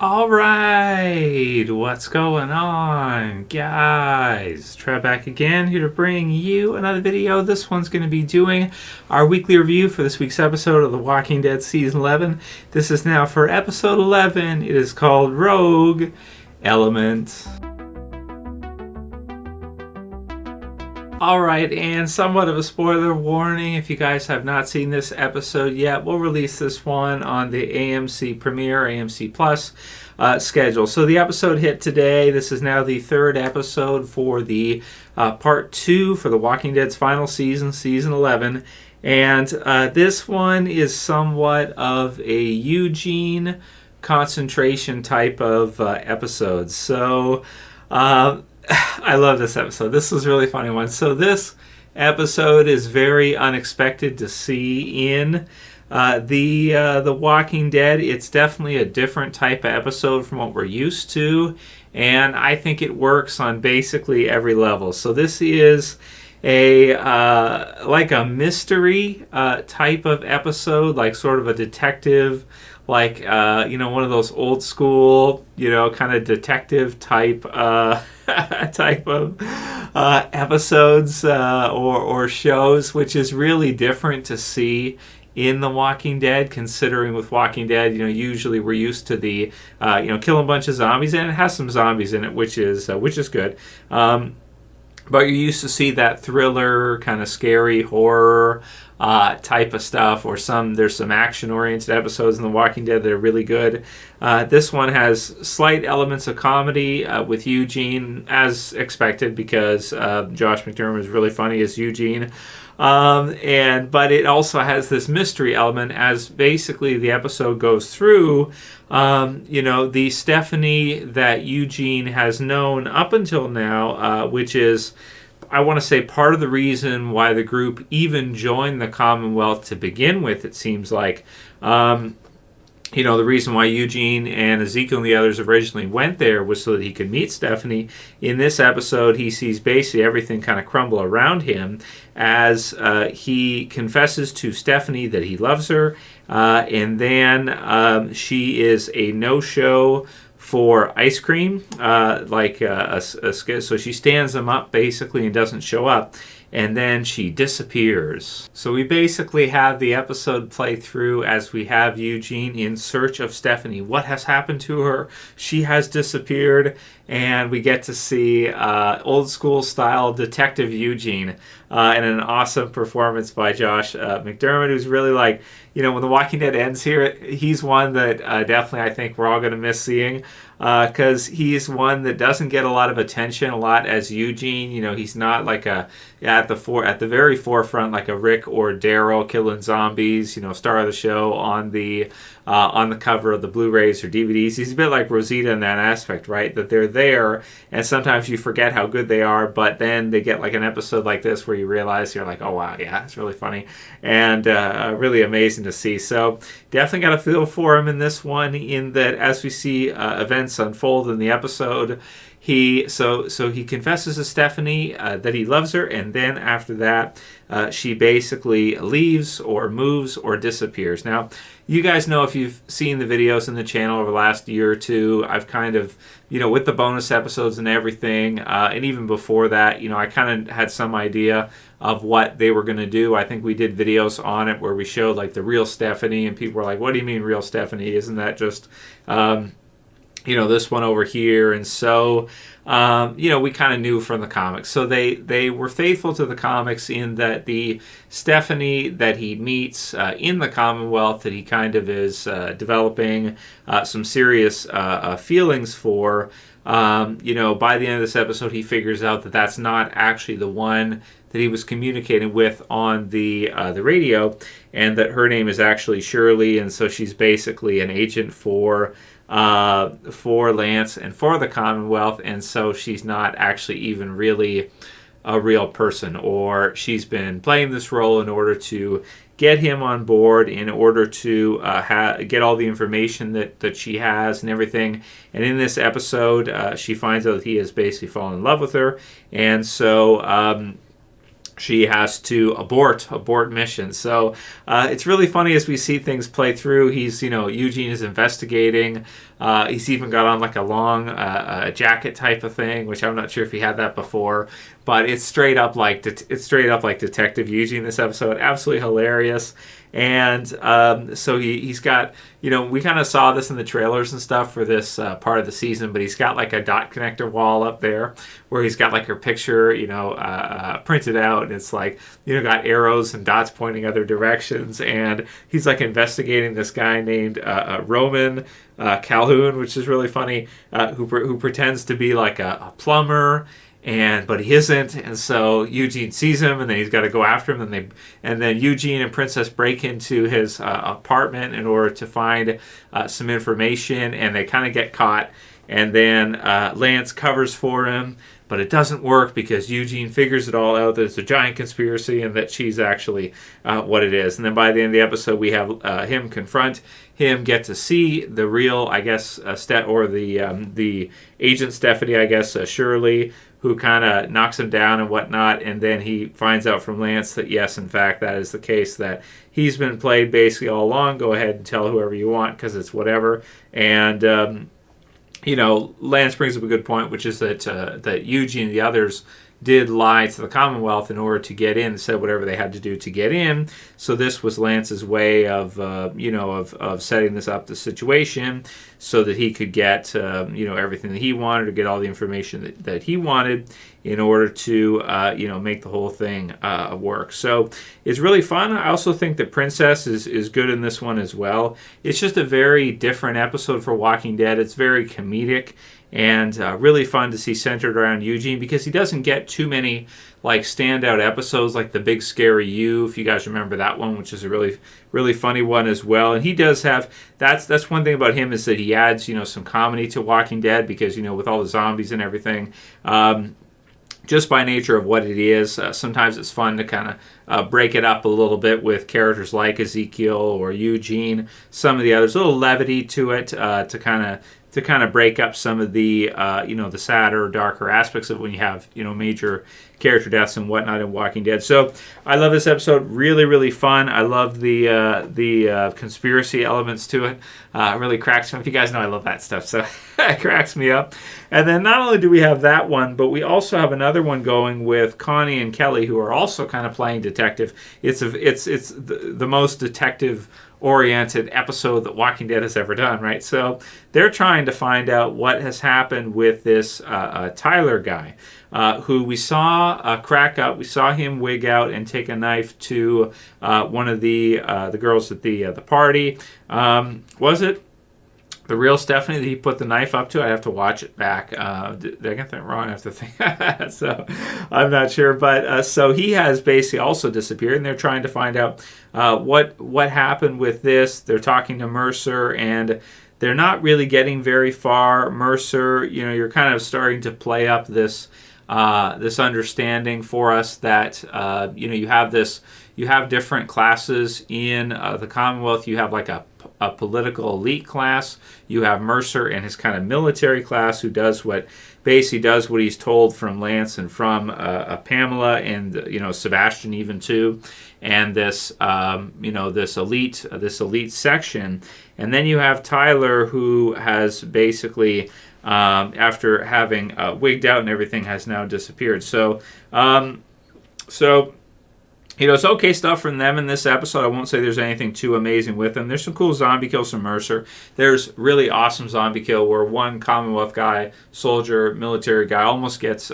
All right, what's going on, guys? Trev back again, here to bring you another video. This one's going to be doing our weekly review for this week's episode of The Walking Dead Season 11. This is now for episode 11. It is called Rogue Element. Alright, and somewhat of a spoiler warning if you guys have not seen this episode yet. We'll release this one on the AMC Premiere, AMC Plus schedule. So the episode hit today. This is now the third episode for the part 2 for The Walking Dead's final season, season 11. And this one is somewhat of a Eugene concentration type of episode. So I love this episode. This was a really funny one. So this episode is very unexpected to see in the Walking Dead. It's definitely a different type of episode from what we're used to, and I think it works on basically every level. So this is a like a mystery type of episode, like sort of a detective, like one of those old school, kind of detective type type of episodes or shows, which is really different to see in The Walking Dead, considering with Walking Dead, usually we're used to the killing a bunch of zombies, and it has some zombies in it, which is good. But you're used to see that thriller, kind of scary horror type of stuff, or there's some action-oriented episodes in The Walking Dead that are really good. This one has slight elements of comedy with Eugene, as expected, because Josh Mcdermott is really funny as Eugene. But it also has this mystery element as basically the episode goes through. The Stephanie that Eugene has known up until now, which is, I want to say, part of the reason why the group even joined the Commonwealth to begin with, it seems like. The reason why Eugene and Ezekiel and the others originally went there was so that he could meet Stephanie. In this episode, he sees basically everything kind of crumble around him as he confesses to Stephanie that he loves her, and then she is a no-show for ice cream, so she stands him up basically and doesn't show up, and then she disappears. So we basically have the episode play through as we have Eugene in search of Stephanie. What has happened to her? She has disappeared, and we get to see old school style Detective Eugene and an awesome performance by Josh Mcdermott, who's really like, when The Walking Dead ends here, he's one that definitely I think we're all going to miss seeing, because he's one that doesn't get a lot of attention a lot as Eugene. He's not like at the very forefront like a Rick or Daryl killing zombies, star of the show on the cover of the Blu-rays or DVDs. He's a bit like Rosita in that aspect, right? That they're there, and sometimes you forget how good they are, but then they get like an episode like this where you realize you're like, oh wow, yeah, it's really funny and really amazing to see. So definitely got a feel for him in this one, in that as we see events unfold in the episode, he confesses to Stephanie that he loves her, and then after that she basically leaves or moves or disappears. Now, you guys know, if you've seen the videos in the channel over the last year or two, I've kind of, with the bonus episodes and everything, and even before that, I kind of had some idea of what they were going to do. I think we did videos on it where we showed like the real Stephanie, and people were like, what do you mean real Stephanie? Isn't that just this one over here? And so we kind of knew from the comics. So they were faithful to the comics in that the Stephanie that he meets in the Commonwealth, that he kind of is developing some serious feelings for, by the end of this episode, he figures out that that's not actually the one that he was communicating with on the radio, and that her name is actually Shirley, and so she's basically an agent for Lance and for the Commonwealth, and so she's not actually even really a real person, or she's been playing this role in order to get him on board, in order to get all the information that she has and everything. And in this episode, she finds out that he has basically fallen in love with her, and so she has to abort mission. So it's really funny as we see things play through. He's, Eugene is investigating He's even got on like a long jacket type of thing, which I'm not sure if he had that before. But it's straight up like Detective Eugene this episode. Absolutely hilarious. And so he's got, we kind of saw this in the trailers and stuff for this part of the season, but he's got like a dot connector wall up there where he's got like her picture, printed out. And it's like, got arrows and dots pointing other directions. And he's like investigating this guy named Roman Calhoun, which is really funny, who pretends to be like a plumber. But he isn't, and so Eugene sees him, and then he's got to go after him. And then Eugene and Princess break into his apartment in order to find some information, and they kind of get caught. And then Lance covers for him, but it doesn't work because Eugene figures it all out that it's a giant conspiracy and that she's actually what it is. And then by the end of the episode, we have him confront him, get to see the real, I guess, the agent Stephanie, I guess, Shirley, who kind of knocks him down and whatnot, and then he finds out from Lance that yes, in fact, that is the case, that he's been played basically all along. Go ahead and tell whoever you want because it's whatever. And Lance brings up a good point, which is that Eugene and the others did lie to the Commonwealth in order to get in, said whatever they had to do to get in. So this was Lance's way of setting this up, the situation, so that he could get, everything that he wanted, or get all the information that he wanted in order to, make the whole thing work. So it's really fun. I also think that Princess is good in this one as well. It's just a very different episode for Walking Dead. It's very comedic and really fun to see centered around Eugene because he doesn't get too many like standout episodes like The Big Scary You, if you guys remember that one, which is a really, really funny one as well. And he does have, that's one thing about him, is that he adds, some comedy to Walking Dead because, with all the zombies and everything, just by nature of what it is, sometimes it's fun to kind of break it up a little bit with characters like Ezekiel or Eugene, some of the others, a little levity to it to kind of break up some of the the sadder, darker aspects of when you have major character deaths and whatnot in Walking Dead. So I love this episode. Really, really fun. I love the conspiracy elements to it. It really cracks me up. You guys know I love that stuff, so it cracks me up. And then not only do we have that one, but we also have another one going with Connie and Kelly, who are also kind of playing detective. It's the most detective oriented episode that Walking Dead has ever done, right? So they're trying to find out what has happened with this Tyler guy, who we saw crack up. We saw him wig out and take a knife to one of the girls at the party. Was it the real Stephanie that he put the knife up to? I have to watch it back. Did I get that wrong? I have to think. So I'm not sure. But so he has basically also disappeared, and they're trying to find out what happened with this. They're talking to Mercer, and they're not really getting very far. Mercer, you're kind of starting to play up this understanding for us that you have different classes in the Commonwealth. You have like a political elite class. You have Mercer and his kind of military class, who does what he's told from Lance and from Pamela and Sebastian even too, and this this elite section. And then you have Tyler, who has basically after having wigged out and everything, has now disappeared. So it's okay stuff from them in this episode. I won't say there's anything too amazing with them. There's some cool zombie kills from Mercer. There's really awesome zombie kill where one Commonwealth guy, soldier, military guy, almost gets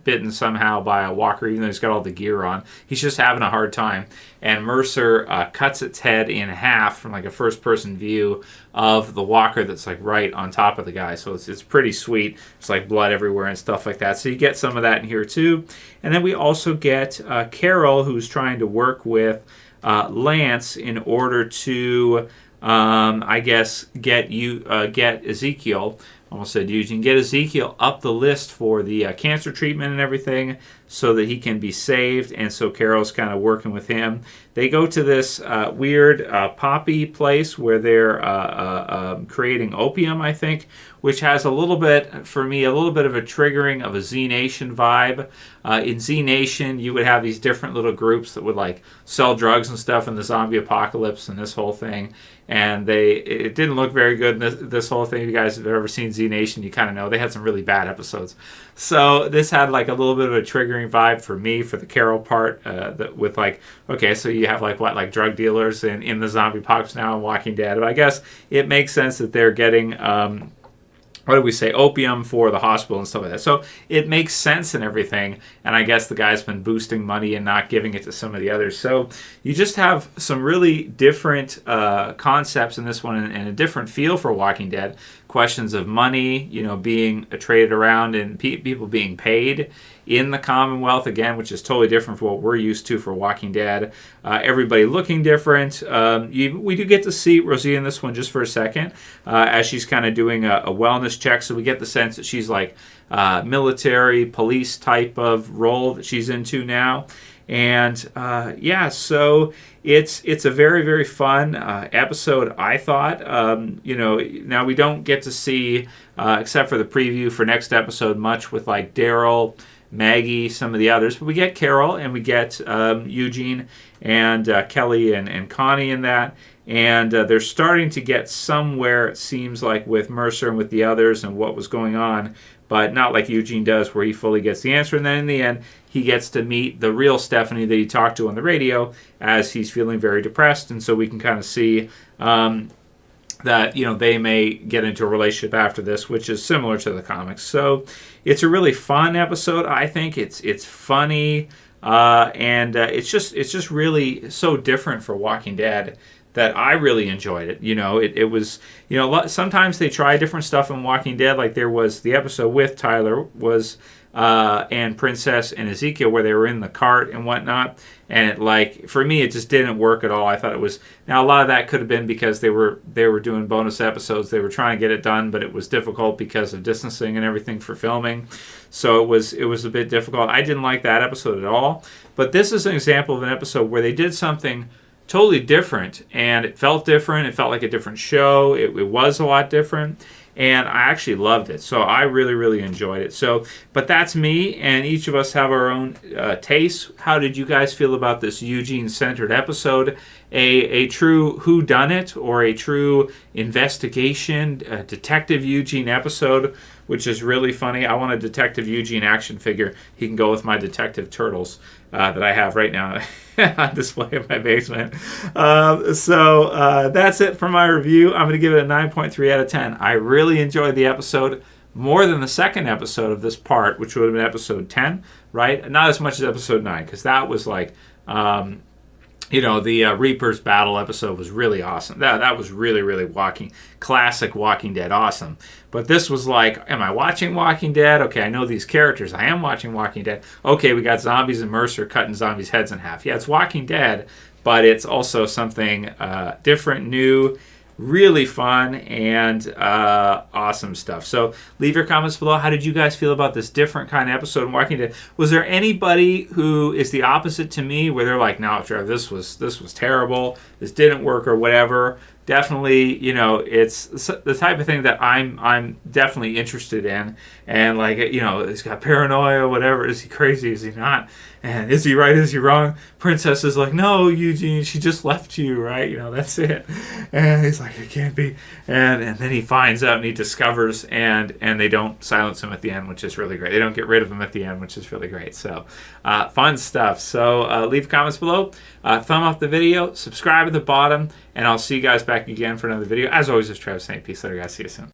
bitten somehow by a walker, even though he's got all the gear on. He's just having a hard time. And Mercer cuts its head in half from like a first-person view of the walker that's like right on top of the guy. So it's pretty sweet. It's like blood everywhere and stuff like that. So you get some of that in here too. And then we also get Carol, who's trying to work with Lance in order to, get Ezekiel almost said Eugene, get Ezekiel up the list for the cancer treatment and everything so that he can be saved. And so Carol's kind of working with him. They go to this weird poppy place where they're creating opium, I think, which has a little bit, for me, a little bit of a triggering of a Z Nation vibe. In Z Nation, you would have these different little groups that would like sell drugs and stuff in the zombie apocalypse and this whole thing. And it didn't look very good in this whole thing. If you guys have ever seen Z Nation, you kind of know they had some really bad episodes. So this had like a little bit of a triggering vibe for me for the Carol part, with like, okay, so you have like what, like drug dealers in the zombie apocalypse now and Walking Dead. But I guess it makes sense that they're getting what do we say, opium for the hospital and stuff like that. So it makes sense and everything. And I guess the guy's been boosting money and not giving it to some of the others. So you just have some really different concepts in this one and a different feel for Walking Dead. Questions of money, being traded around and people being paid in the Commonwealth, again, which is totally different from what we're used to for Walking Dead. Everybody looking different. We do get to see Rosie in this one just for a second as she's kind of doing a wellness check. So we get the sense that she's like military, police type of role that she's into now. And so it's a very, very fun episode, I thought. Now we don't get to see, except for the preview for next episode, much with like Daryl, Maggie, some of the others. But we get Carol and we get Eugene and Kelly and Connie in that. And they're starting to get somewhere, it seems like, with Mercer and with the others and what was going on. But not like Eugene does, where he fully gets the answer. And then in the end, he gets to meet the real Stephanie that he talked to on the radio as he's feeling very depressed. And so we can kind of see that, they may get into a relationship after this, which is similar to the comics. So it's a really fun episode. I think it's funny. And it's just really so different for Walking Dead that I really enjoyed it. It was, sometimes they try different stuff in Walking Dead. Like there was the episode with Tyler and Princess and Ezekiel where they were in the cart and whatnot. And for me, it just didn't work at all. I thought it was, now a lot of that could have been because they were doing bonus episodes. They were trying to get it done, but it was difficult because of distancing and everything for filming. So it was a bit difficult. I didn't like that episode at all. But this is an example of an episode where they did something totally different, and it felt different. It felt like a different show. It was a lot different, and I actually loved it. So I really, really enjoyed it. So, but that's me, and each of us have our own tastes. How did you guys feel about this Eugene-centered episode? A true whodunit or a true investigation, Detective Eugene episode, which is really funny. I want a Detective Eugene action figure. He can go with my Detective Turtles that I have right now on display in my basement. So that's it for my review. I'm going to give it a 9.3 out of 10. I really enjoyed the episode more than the second episode of this part, which would have been episode 10, right? Not as much as episode 9, because that was like... the Reaper's Battle episode was really awesome. That was really, really classic Walking Dead awesome. But this was like, am I watching Walking Dead? Okay, I know these characters. I am watching Walking Dead. Okay, we got zombies and Mercer cutting zombies' heads in half. Yeah, it's Walking Dead, but it's also something different, new, really fun, and awesome stuff. So leave your comments below. How did you guys feel about this different kind of episode in Walking Dead? Was there anybody who is the opposite to me, where they're like, no, Trev, this was terrible, this didn't work, or whatever? Definitely, it's the type of thing that I'm definitely interested in. And he's got paranoia, whatever. Is he crazy? Is he not? And is he right? Is he wrong? Princess is like, no, Eugene, she just left you, right? That's it. And he's like, it can't be. And then he finds out and he discovers, and they don't silence him at the end, which is really great. They don't get rid of him at the end, which is really great. So fun stuff. So leave comments below. Thumb up the video. Subscribe at the bottom. And I'll see you guys back again for another video. As always, it's Trev saying peace. Later, guys. See you soon.